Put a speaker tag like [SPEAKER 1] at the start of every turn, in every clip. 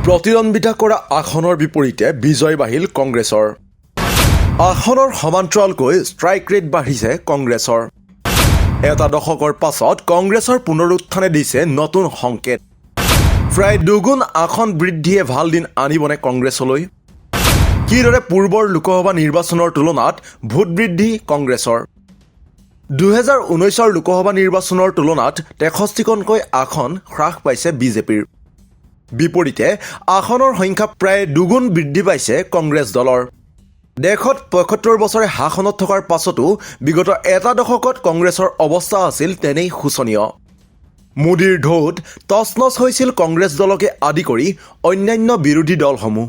[SPEAKER 1] প্ৰতিদ্বন্দ্বিতা কৰা আসনৰ বিপৰীতে বিজয় বাহিল কংগ্ৰেছৰ। আসনৰ সমান্তৰালকৈ ষ্ট্ৰাইক ৰেট বাঢ়িছে কংগ্ৰেছৰ। এটা দশকৰ পাছত কংগ্ৰেছৰ পুনৰুত্থানে দিছে নতুন সংকেত। প্ৰায় দুগুণ আসন বৃদ্ধিয়ে ভাল দিন আনিবনে কংগ্ৰেছলৈ? কিদৰে পূৰ্বৰ লোকসভা নিৰ্বাচনৰ তুলনাত ভোট বৃদ্ধি কংগ্ৰেছৰ? 2019 লোকসভা নিৰ্বাচনৰ তুলনাত 63খনকৈ আসন হ্ৰাস পাইছে বিজেপিৰ। বিপৰীতে আসনৰ সংখ্যা প্ৰায় দুগুণ বৃদ্ধি পাইছে কংগ্ৰেছ দলৰ। দেশত ৭৫ বছৰে শাসনত থকাৰ পাছতো বিগত এটা দশকত কংগ্ৰেছৰ অৱস্থা আছিল তেনেই শোচনীয়। মোদীৰ ঢৌত তছনছ হৈছিল কংগ্ৰেছ দলকে আদি কৰি অন্যান্য বিৰোধী দলসমূহ।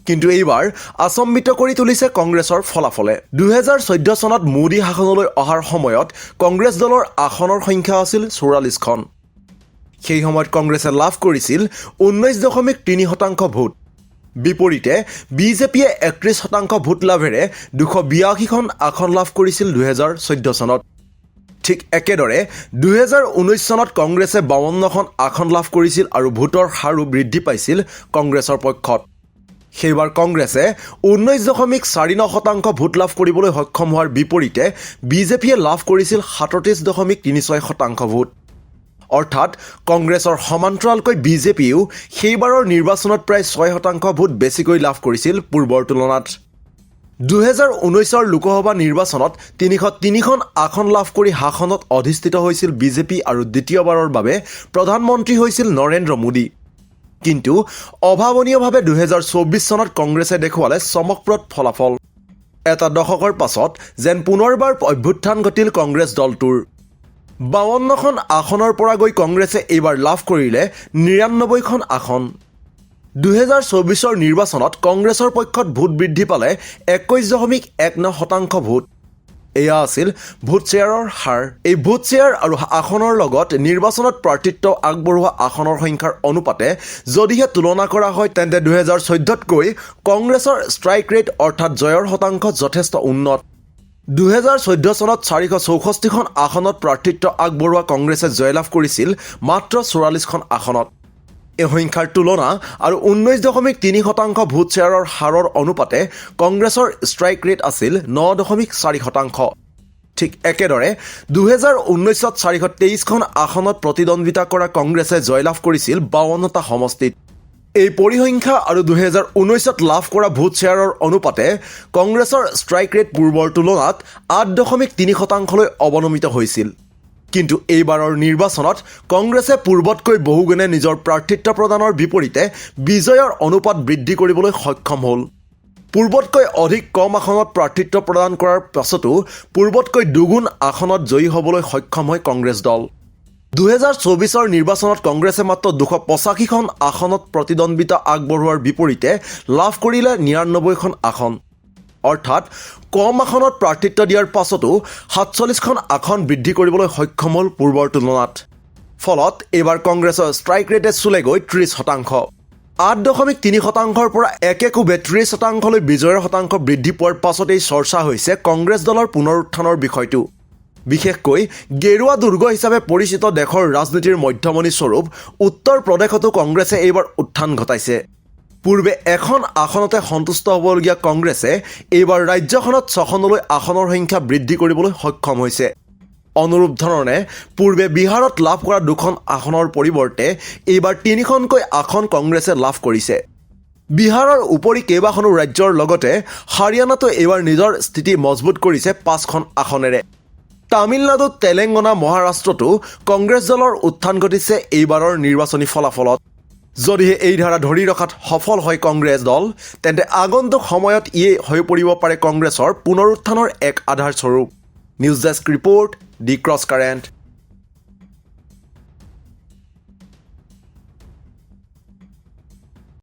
[SPEAKER 1] কিন্তু এইবাৰ আচম্বিত কৰি তুলিছে কংগ্ৰেছৰ ফলাফলে। 2014 চনত মোদী শাসনলৈ অহাৰ সময়ত কংগ্ৰেছ দলৰ আসনৰ সংখ্যা আছিল 44খন। সেই সময়ত কংগ্ৰেছে লাভ কৰিছিল 19.3% ভোট। বিপৰীতে বিজেপিয়ে 31% ভোট লাভেৰে 282খন আসন লাভ কৰিছিল 2014 চনত। ঠিক একেদৰে 2019 চনত কংগ্ৰেছে 52খন আসন লাভ কৰিছিল আৰু ভোটৰ হাৰো বৃদ্ধি পাইছিল কংগ্ৰেছৰ পক্ষত। সেইবাৰ কংগ্ৰেছে 19.49% ভোট লাভ কৰিবলৈ সক্ষম হোৱাৰ বিপৰীতে বিজেপিয়ে লাভ কৰিছিল 37.36% ভোট। অৰ্থাৎ কংগ্ৰেছৰ সমান্তৰালকৈ বিজেপিয়েও সেইবাৰৰ নিৰ্বাচনত প্ৰায় 6% ভোট বেছিকৈ লাভ কৰিছিল পূৰ্বৰ তুলনাত। 2019 লোকসভা নিৰ্বাচনত 303খন আসন লাভ কৰি শাসনত অধিষ্ঠিত হৈছিল বিজেপি আৰু দ্বিতীয়বাৰৰ বাবে প্ৰধানমন্ত্ৰী হৈছিল নৰেন্দ্ৰ মোদী। কিন্তু অভাৱনীয়ভাৱে 2024 চনত কংগ্ৰেছে দেখুৱালে চমকপ্ৰদ ফলাফল। এটা দশকৰ পাছত যেন পুনৰবাৰ অভ্যুত্থান ঘটিল কংগ্ৰেছ দলটোৰ। 52খন আসনৰ পৰা গৈ কংগ্ৰেছে এইবাৰ লাভ কৰিলে 99খন আসন। 2024 নিৰ্বাচনত কংগ্ৰেছৰ পক্ষত ভোট বৃদ্ধি পালে 21.19% ভোট। এয়া আছিল ভোট শ্বেয়াৰৰ হাৰ। এই ভোট শ্বেয়াৰ আৰু আসনৰ লগত নিৰ্বাচনত প্ৰাৰ্থিত্ব আগবঢ়োৱা আসনৰ সংখ্যাৰ অনুপাতে যদিহে তুলনা কৰা হয় তেন্তে 2014তকৈ কংগ্ৰেছৰ ষ্ট্ৰাইক ৰেট অৰ্থাৎ জয়ৰ শতাংশ যথেষ্ট উন্নত। 2014 চনত 464খন আসনত প্ৰাৰ্থিত্ব আগবঢ়োৱা কংগ্ৰেছে জয়লাভ কৰিছিল মাত্ৰ 44খন আসনত। এই সংখ্যাৰ তুলনা আৰু 19.3% ভোট শ্বেয়াৰৰ হাৰৰ অনুপাতে কংগ্ৰেছৰ ষ্ট্ৰাইক ৰেট আছিল 9.4%। ঠিক একেদৰে 2019ত 423খন আসনত প্ৰতিদ্বন্দ্বিতা কৰা কংগ্ৰেছে জয়লাভ কৰিছিল 52টা সমষ্টিত। এই পৰিসংখ্যা আৰু 2019ত লাভ কৰা ভোট শ্বেয়াৰৰ অনুপাতে কংগ্ৰেছৰ ষ্ট্ৰাইক ৰেট পূৰ্বৰ তুলনাত 8.3%লৈ অৱনমিত হৈছিল। কিন্তু এইবাৰৰ নিৰ্বাচনত কংগ্ৰেছে পূৰ্বতকৈ বহুগুণে নিজৰ প্ৰাৰ্থিত্ব প্ৰদানৰ বিপৰীতে বিজয়ৰ অনুপাত বৃদ্ধি কৰিবলৈ সক্ষম হ'ল। পূৰ্বতকৈ অধিক কম আসনত প্ৰাৰ্থিত্ব প্ৰদান কৰাৰ পাছতো পূৰ্বতকৈ দুগুণ আসনত জয়ী হ'বলৈ সক্ষম হয় কংগ্ৰেছ দল। 2024 নিৰ্বাচনত কংগ্ৰেছে মাত্ৰ 285খন আসনত প্ৰতিদ্বন্দ্বিতা আগবঢ়োৱাৰ বিপৰীতে লাভ কৰিলে 99খন আসন। অৰ্থাৎ কম আসনত প্ৰাৰ্থিত্ব দিয়াৰ পাছতো 47খন আসন বৃদ্ধি কৰিবলৈ সক্ষম হ'ল পূৰ্বৰ তুলনাত। ফলত এইবাৰ কংগ্ৰেছৰ ষ্ট্ৰাইক ৰেটে চুলেগৈ 30%। 8.3%ৰ পৰা একেকোবে 30%লৈ বিজয়ৰ শতাংশ বৃদ্ধি পোৱাৰ পাছতেই চৰ্চা হৈছে কংগ্ৰেছ দলৰ পুনৰুত্থানৰ বিষয়টো। বিশেষকৈ গেৰুৱা দুৰ্গ হিচাপে পৰিচিত দেশৰ ৰাজনীতিৰ মধ্যমণি স্বৰূপ উত্তৰ প্ৰদেশতো কংগ্ৰেছে এইবাৰ উত্থান ঘটাইছে। পূৰ্বে এখন আসনতে সন্তুষ্ট হ'বলগীয়া কংগ্ৰেছে এইবাৰ ৰাজ্যখনত 6খনলৈ আসনৰ সংখ্যা বৃদ্ধি কৰিবলৈ সক্ষম হৈছে। অনুৰূপ ধৰণে পূৰ্বে বিহাৰত লাভ কৰা 2খন আসনৰ পৰিৱৰ্তে এইবাৰ 3খনকৈ আসন কংগ্ৰেছে লাভ কৰিছে। বিহাৰৰ উপৰি কেইবাখনো ৰাজ্যৰ লগতে হাৰিয়ানাতো এইবাৰ নিজৰ স্থিতি মজবুত কৰিছে 5খন আসনেৰে। তামিলনাডু, তেলেংগানা, মহাৰাষ্ট্ৰতো কংগ্ৰেছ দলৰ উত্থান ঘটিছে এইবাৰৰ নিৰ্বাচনী ফলাফলত। যদিহে এই ধাৰা ধৰি ৰখাত সফল হয় কংগ্ৰেছ দল তেন্তে আগন্তুক সময়ত ইয়ে হৈ পৰিব পাৰে কংগ্ৰেছৰ পুনৰুত্থানৰ এক আধাৰস্বৰূপ। নিউজ ডেস্ক ৰিপৰ্ট, দি ক্ৰছ কাৰেণ্ট।